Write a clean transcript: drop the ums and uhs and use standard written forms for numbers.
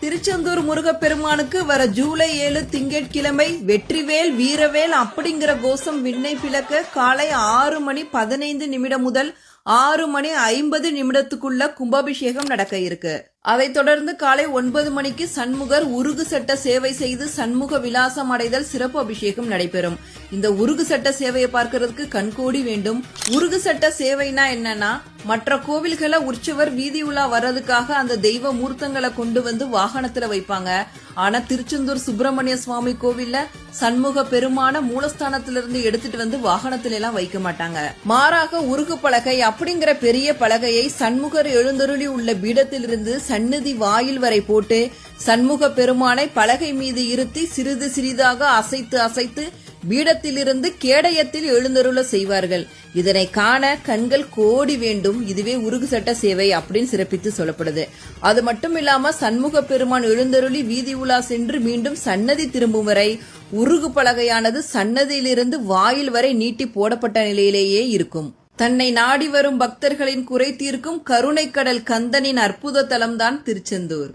திருச்செந்தூர் முருகப்பெருமானுக்கு வர ஜூலை 7 திங்கட்கிழமை வெற்றிவேல் வீரவேல் அப்படிங்கிற கோஷம் விண்ணை பிளக்க காலை 6:15 முதல் 6:50 கும்பாபிஷேகம் நடக்க இருக்கு. அதைத் தொடர்ந்து காலை 9 மணிக்கு சண்முகர் உருகு சட்ட சேவை செய்து சண்முக விலாசம் அடைதல் சிறப்பு அபிஷேகம் நடைபெறும். இந்த உருகு சட்ட சேவையை பார்க்கறதுக்கு கண்கோடி வேண்டும். உருகு சட்ட சேவைனா என்னன்னா, மற்ற கோவில்களை உற்சவர் வீதி உலா வர்றதுக்காக அந்த தெய்வ மூர்த்தங்களை கொண்டு வந்து வாகனத்துல வைப்பாங்க. ஆனா திருச்செந்தூர் சுப்பிரமணிய சுவாமி கோவில்ல சண்முக பெருமான மூலஸ்தானத்திலிருந்து எடுத்துட்டு வந்து வாகனத்துல எல்லாம் வைக்க மாட்டாங்க. மாறாக உருகு பலகை அப்படிங்கிற பெரிய பலகையை சண்முகர் எழுந்தருளி உள்ள பீடத்திலிருந்து சந்நிதி வாயில் வரை போட்டு சண்முக பெருமானை பலகை மீது இருத்தி சிறிது சிறிதாக அசைத்து அசைத்து பீடத்திலிருந்து கேடயத்தில் எழுந்தருள செய்வார்கள். இதனை காண கண்கள் கோடி வேண்டும். இதுவே உருகு சட்ட சேவை அப்படின்னு சிறப்பித்து சொல்லப்படுது. அது மட்டும் இல்லாம சண்முக பெருமான் எழுந்தருளி வீதி உலா சென்று மீண்டும் சன்னதி திரும்பும் வரை உருகு பலகையானது சன்னதியிலிருந்து வாயில் வரை நீட்டி போடப்பட்ட நிலையிலேயே இருக்கும். தன்னை நாடி வரும் பக்தர்களின் குறை தீர்க்கும் கருணை கடல் கந்தனின் அற்புத தலம்தான் திருச்செந்தூர்.